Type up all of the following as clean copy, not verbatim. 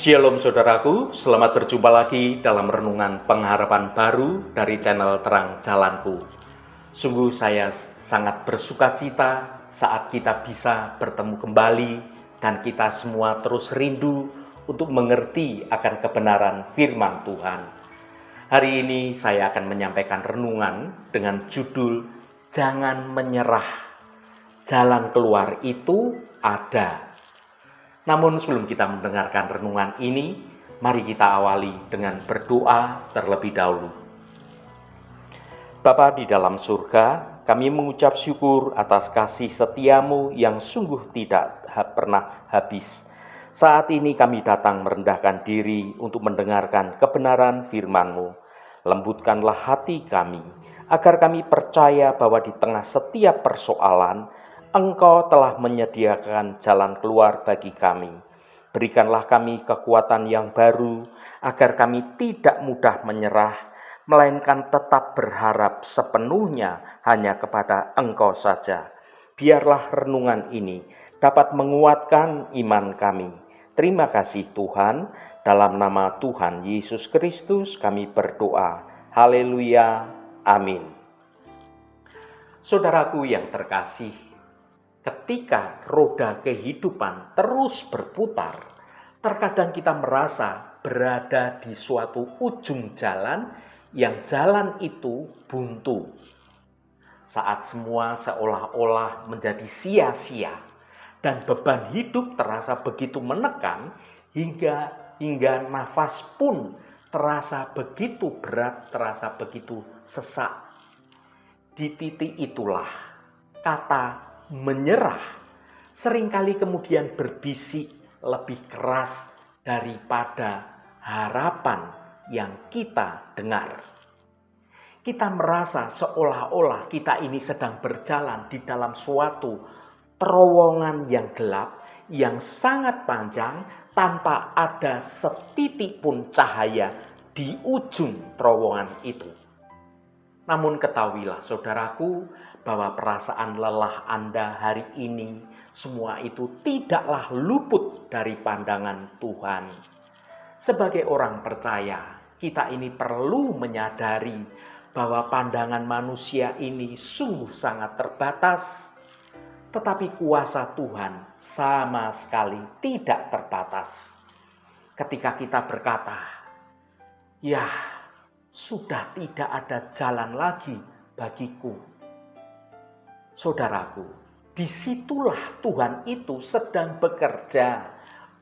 Shalom saudaraku, selamat berjumpa lagi dalam renungan pengharapan baru dari channel Terang Jalanku. Sungguh saya sangat bersukacita saat kita bisa bertemu kembali dan kita semua terus rindu untuk mengerti akan kebenaran firman Tuhan. Hari ini saya akan menyampaikan renungan dengan judul Jangan Menyerah. Jalan keluar itu ada. Namun sebelum kita mendengarkan renungan ini, mari kita awali dengan berdoa terlebih dahulu. Bapa di dalam surga, kami mengucap syukur atas kasih setiamu yang sungguh tidak pernah habis. Saat ini kami datang merendahkan diri untuk mendengarkan kebenaran firman-Mu. Lembutkanlah hati kami, agar kami percaya bahwa di tengah setiap persoalan, Engkau telah menyediakan jalan keluar bagi kami. Berikanlah kami kekuatan yang baru, agar kami tidak mudah menyerah, melainkan tetap berharap sepenuhnya hanya kepada Engkau saja. Biarlah renungan ini dapat menguatkan iman kami. Terima kasih Tuhan, dalam nama Tuhan Yesus Kristus kami berdoa. Haleluya, amin. Saudaraku yang terkasih, ketika roda kehidupan terus berputar, terkadang kita merasa berada di suatu ujung jalan yang jalan itu buntu. Saat semua seolah-olah menjadi sia-sia dan beban hidup terasa begitu menekan hingga nafas pun terasa begitu berat, terasa begitu sesak. Di titik itulah kata menyerah seringkali kemudian berbisik lebih keras daripada harapan yang kita dengar. Kita merasa seolah-olah kita ini sedang berjalan di dalam suatu terowongan yang gelap, yang sangat panjang, tanpa ada setitik pun cahaya di ujung terowongan itu. Namun ketahuilah saudaraku, bahwa perasaan lelah Anda hari ini semua itu tidaklah luput dari pandangan Tuhan. Sebagai orang percaya, kita ini perlu menyadari bahwa pandangan manusia ini sungguh sangat terbatas, tetapi kuasa Tuhan sama sekali tidak terbatas. Ketika kita berkata, "Ya, sudah tidak ada jalan lagi bagiku." Saudaraku, disitulah Tuhan itu sedang bekerja,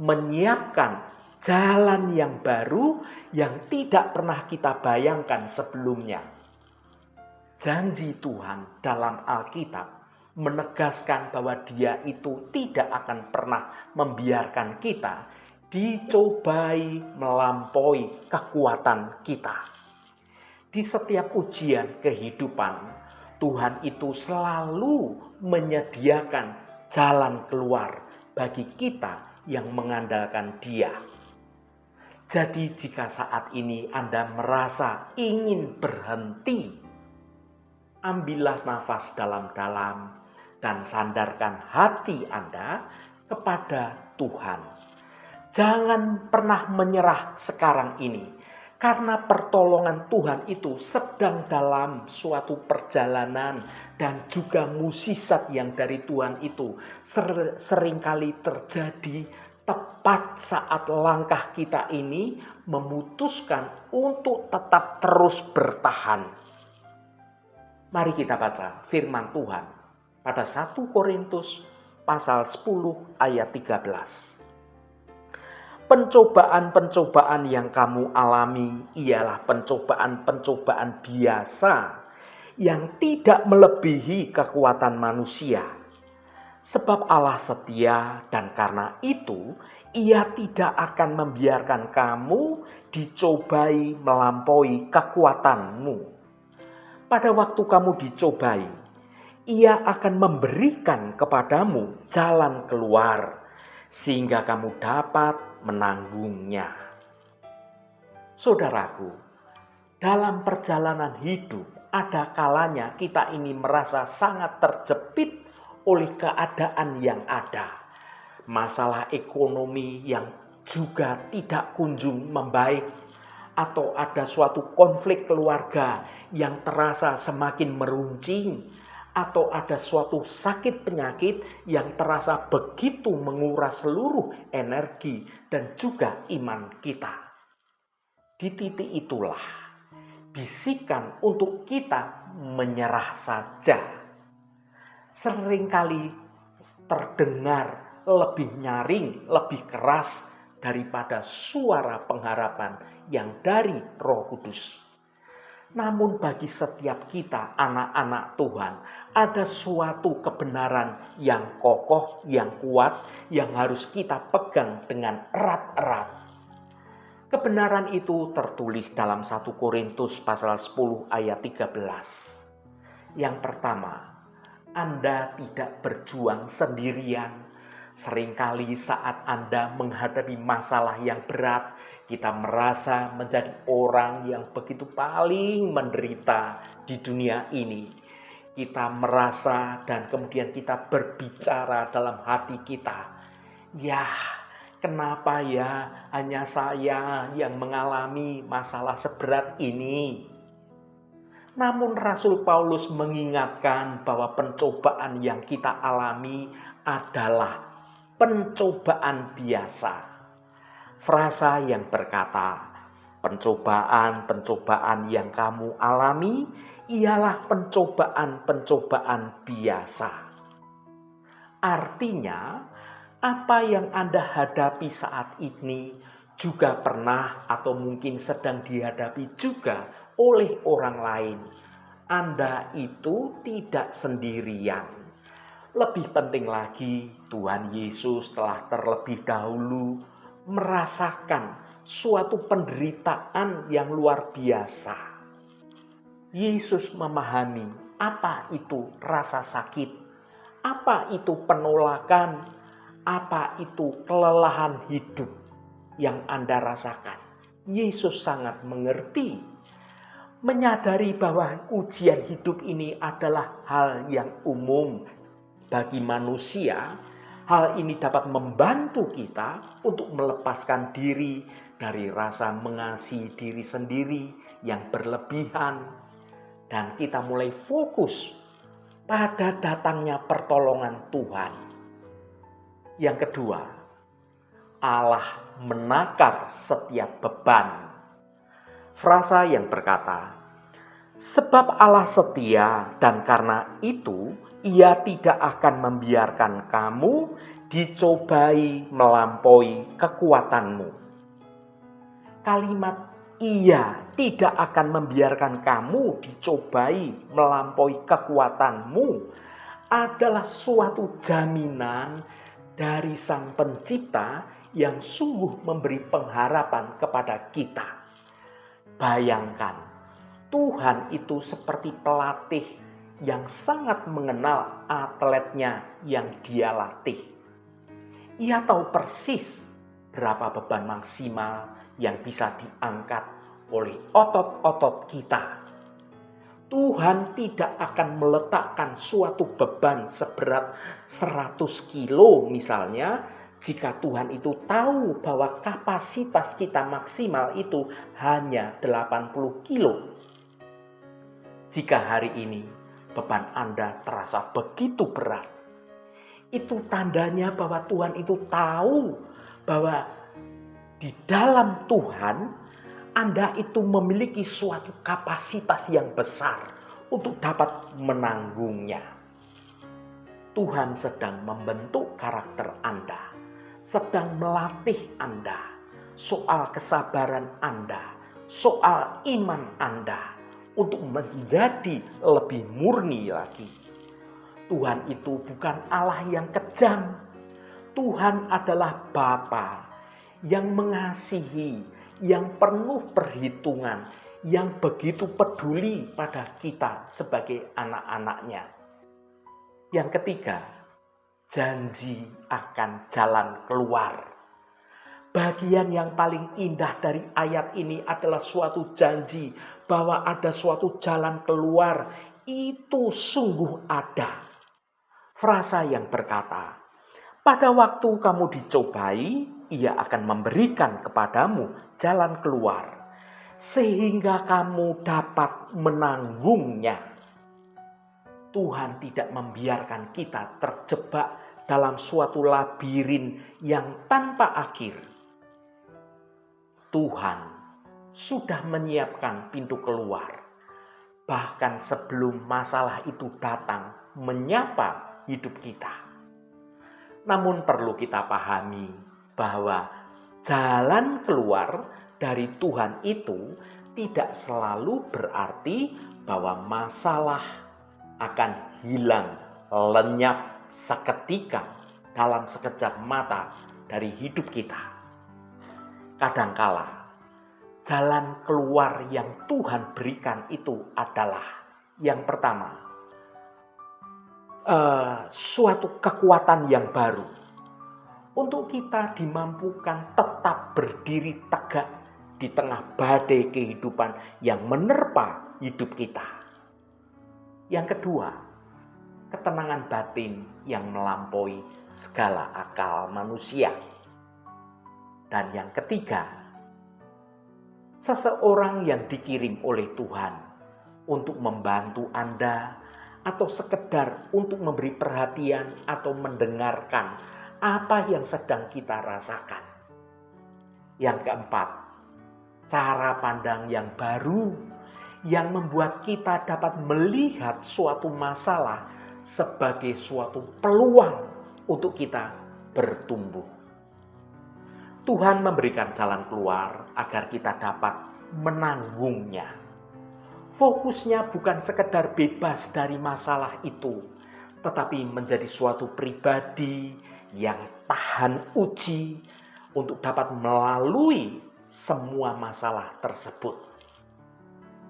menyiapkan jalan yang baru yang tidak pernah kita bayangkan sebelumnya. Janji Tuhan dalam Alkitab menegaskan bahwa Dia itu tidak akan pernah membiarkan kita dicobai melampaui kekuatan kita. Di setiap ujian kehidupan, Tuhan itu selalu menyediakan jalan keluar bagi kita yang mengandalkan Dia. Jadi jika saat ini Anda merasa ingin berhenti, ambillah nafas dalam-dalam dan sandarkan hati Anda kepada Tuhan. Jangan pernah menyerah sekarang ini. Karena pertolongan Tuhan itu sedang dalam suatu perjalanan dan juga mukjizat yang dari Tuhan itu seringkali terjadi tepat saat langkah kita ini memutuskan untuk tetap terus bertahan. Mari kita baca firman Tuhan pada 1 Korintus pasal 10 ayat 13. Pencobaan-pencobaan yang kamu alami ialah pencobaan-pencobaan biasa yang tidak melebihi kekuatan manusia. Sebab Allah setia dan karena itu Ia tidak akan membiarkan kamu dicobai melampaui kekuatanmu. Pada waktu kamu dicobai, Ia akan memberikan kepadamu jalan keluar, sehingga kamu dapat menanggungnya. Saudaraku, dalam perjalanan hidup ada kalanya kita ini merasa sangat terjepit oleh keadaan yang ada. Masalah ekonomi yang juga tidak kunjung membaik, atau ada suatu konflik keluarga yang terasa semakin meruncing, atau ada suatu sakit penyakit yang terasa begitu menguras seluruh energi dan juga iman kita. Di titik itulah bisikan untuk kita menyerah saja seringkali terdengar lebih nyaring, lebih keras daripada suara pengharapan yang dari Roh Kudus. Namun bagi setiap kita anak-anak Tuhan, ada suatu kebenaran yang kokoh, yang kuat, yang harus kita pegang dengan erat-erat. Kebenaran itu tertulis dalam 1 Korintus pasal 10 ayat 13. Yang pertama, Anda tidak berjuang sendirian. Seringkali saat Anda menghadapi masalah yang berat, kita merasa menjadi orang yang begitu paling menderita di dunia ini. Kita merasa dan kemudian kita berbicara dalam hati kita, ya, kenapa ya hanya saya yang mengalami masalah seberat ini? Namun Rasul Paulus mengingatkan bahwa pencobaan yang kita alami adalah pencobaan biasa. Frasa yang berkata, pencobaan-pencobaan yang kamu alami ialah pencobaan-pencobaan biasa. Artinya, apa yang Anda hadapi saat ini juga pernah atau mungkin sedang dihadapi juga oleh orang lain. Anda itu tidak sendirian. Lebih penting lagi, Tuhan Yesus telah terlebih dahulu merasakan suatu penderitaan yang luar biasa. Yesus memahami apa itu rasa sakit, apa itu penolakan, apa itu kelelahan hidup yang Anda rasakan. Yesus sangat mengerti, menyadari bahwa ujian hidup ini adalah hal yang umum bagi manusia. Hal ini dapat membantu kita untuk melepaskan diri dari rasa mengasihi diri sendiri yang berlebihan, dan kita mulai fokus pada datangnya pertolongan Tuhan. Yang kedua, Allah menakar setiap beban. Frasa yang berkata, sebab Allah setia dan karena itu Ia tidak akan membiarkan kamu dicobai melampaui kekuatanmu. Kalimat Ia tidak akan membiarkan kamu dicobai melampaui kekuatanmu adalah suatu jaminan dari Sang Pencipta yang sungguh memberi pengharapan kepada kita. Bayangkan, Tuhan itu seperti pelatih yang sangat mengenal atletnya yang dia latih. Ia tahu persis berapa beban maksimal yang bisa diangkat oleh otot-otot kita. Tuhan tidak akan meletakkan suatu beban seberat 100 kilo misalnya, jika Tuhan itu tahu bahwa kapasitas kita maksimal itu hanya 80 kilo. Jika hari ini beban Anda terasa begitu berat, itu tandanya bahwa Tuhan itu tahu bahwa di dalam Tuhan Anda itu memiliki suatu kapasitas yang besar untuk dapat menanggungnya. Tuhan sedang membentuk karakter Anda, sedang melatih Anda soal kesabaran Anda, soal iman Anda untuk menjadi lebih murni lagi. Tuhan itu bukan Allah yang kejam. Tuhan adalah Bapa yang mengasihi, yang penuh perhitungan, yang begitu peduli pada kita sebagai anak-anaknya. Yang ketiga, janji akan jalan keluar. Bagian yang paling indah dari ayat ini adalah suatu janji bahwa ada suatu jalan keluar. Itu sungguh ada. Frasa yang berkata, Pada waktu kamu dicobai, Ia akan memberikan kepadamu jalan keluar, sehingga kamu dapat menanggungnya. Tuhan tidak membiarkan kita terjebak dalam suatu labirin yang tanpa akhir. Tuhan sudah menyiapkan pintu keluar, bahkan sebelum masalah itu datang menyapa hidup kita. Namun perlu kita pahami bahwa jalan keluar dari Tuhan itu tidak selalu berarti bahwa masalah akan hilang, lenyap seketika dalam sekejap mata dari hidup kita. Kadangkala jalan keluar yang Tuhan berikan itu adalah yang pertama, suatu kekuatan yang baru untuk kita dimampukan tetap berdiri tegak di tengah badai kehidupan yang menerpa hidup kita. Yang kedua, ketenangan batin yang melampaui segala akal manusia. Dan yang ketiga, seseorang yang dikirim oleh Tuhan untuk membantu Anda atau sekedar untuk memberi perhatian atau mendengarkan apa yang sedang kita rasakan. Yang keempat, cara pandang yang baru yang membuat kita dapat melihat suatu masalah sebagai suatu peluang untuk kita bertumbuh. Tuhan memberikan jalan keluar agar kita dapat menanggungnya. Fokusnya bukan sekedar bebas dari masalah itu, tetapi menjadi suatu pribadi yang tahan uji untuk dapat melalui semua masalah tersebut.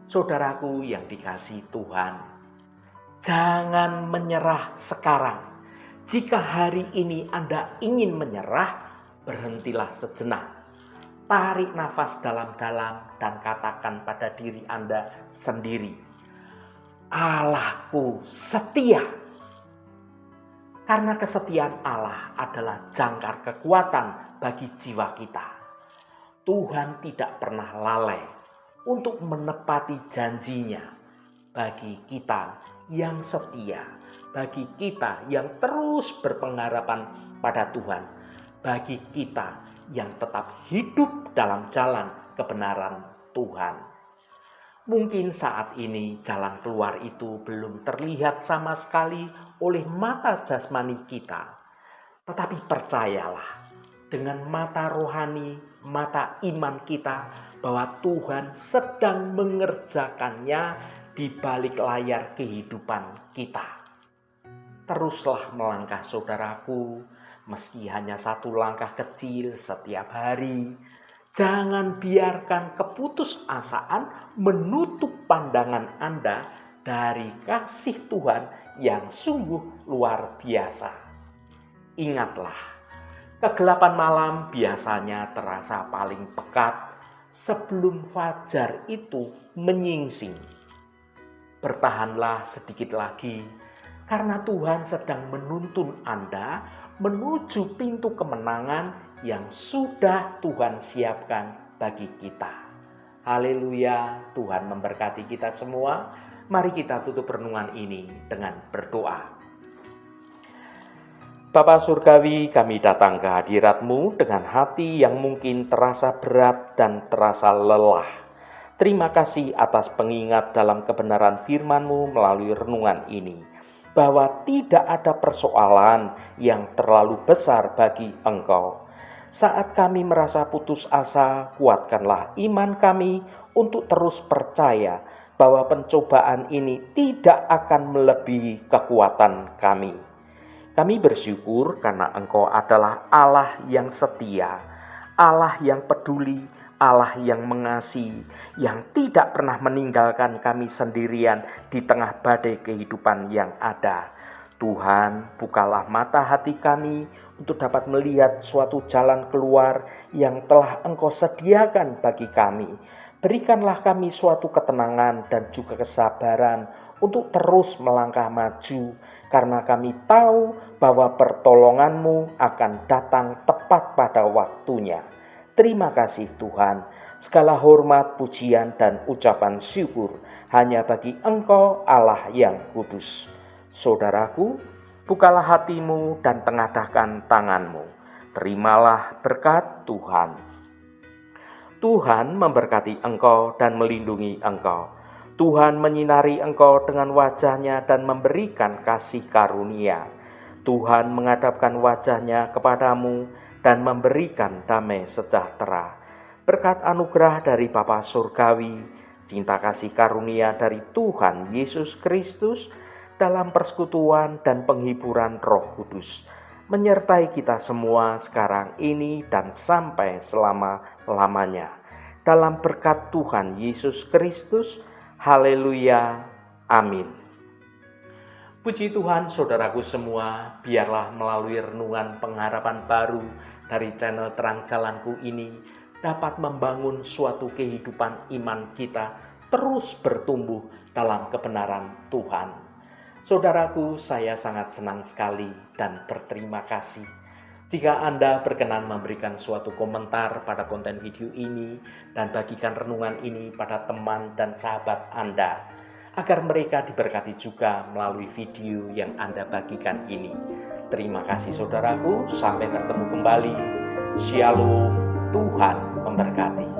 Saudaraku yang dikasihi Tuhan, jangan menyerah sekarang. Jika hari ini Anda ingin menyerah, berhentilah sejenak. Tarik nafas dalam-dalam dan katakan pada diri Anda sendiri, Allahku setia. Karena kesetiaan Allah adalah jangkar kekuatan bagi jiwa kita. Tuhan tidak pernah lalai untuk menepati janjinya bagi kita yang setia, bagi kita yang terus berpengharapan pada Tuhan, bagi kita yang tetap hidup dalam jalan kebenaran Tuhan. Mungkin saat ini jalan keluar itu belum terlihat sama sekali oleh mata jasmani kita. Tetapi percayalah, dengan mata rohani, mata iman kita, bahwa Tuhan sedang mengerjakannya di balik layar kehidupan kita. Teruslah melangkah saudaraku, meski hanya satu langkah kecil setiap hari. Jangan biarkan keputusasaan menutup pandangan Anda dari kasih Tuhan yang sungguh luar biasa. Ingatlah, kegelapan malam biasanya terasa paling pekat sebelum fajar itu menyingsing. Bertahanlah sedikit lagi, karena Tuhan sedang menuntun Anda menuju pintu kemenangan yang sudah Tuhan siapkan bagi kita. Haleluya, Tuhan memberkati kita semua. Mari kita tutup renungan ini dengan berdoa. Bapa Surgawi, kami datang ke hadirat-Mu dengan hati yang mungkin terasa berat dan terasa lelah. Terima kasih atas pengingat dalam kebenaran firman-Mu melalui renungan ini, bahwa tidak ada persoalan yang terlalu besar bagi Engkau. Saat kami merasa putus asa, kuatkanlah iman kami untuk terus percaya bahwa pencobaan ini tidak akan melebihi kekuatan kami. Kami bersyukur karena Engkau adalah Allah yang setia, Allah yang peduli, Allah yang mengasihi, yang tidak pernah meninggalkan kami sendirian di tengah badai kehidupan yang ada. Tuhan, bukalah mata hati kami untuk dapat melihat suatu jalan keluar yang telah Engkau sediakan bagi kami. Berikanlah kami suatu ketenangan dan juga kesabaran untuk terus melangkah maju karena kami tahu bahwa pertolongan-Mu akan datang tepat pada waktunya. Terima kasih Tuhan, segala hormat, pujian, dan ucapan syukur hanya bagi Engkau Allah yang kudus. Saudaraku, bukalah hatimu dan tengadahkan tanganmu. Terimalah berkat Tuhan. Tuhan memberkati engkau dan melindungi engkau. Tuhan menyinari engkau dengan wajah-Nya dan memberikan kasih karunia. Tuhan menghadapkan wajah-Nya kepadamu dan memberikan damai sejahtera. Berkat anugerah dari Bapa Surgawi, cinta kasih karunia dari Tuhan Yesus Kristus, dalam persekutuan dan penghiburan Roh Kudus, menyertai kita semua sekarang ini dan sampai selama-lamanya. Dalam berkat Tuhan Yesus Kristus, haleluya, amin. Puji Tuhan, saudaraku semua, biarlah melalui renungan pengharapan baru dari channel Terang Jalanku ini dapat membangun suatu kehidupan iman kita terus bertumbuh dalam kebenaran Tuhan. Saudaraku, saya sangat senang sekali dan berterima kasih jika Anda berkenan memberikan suatu komentar pada konten video ini dan bagikan renungan ini pada teman dan sahabat Anda, agar mereka diberkati juga melalui video yang Anda bagikan ini. Terima kasih saudaraku, sampai bertemu kembali. Shalom, Tuhan memberkati.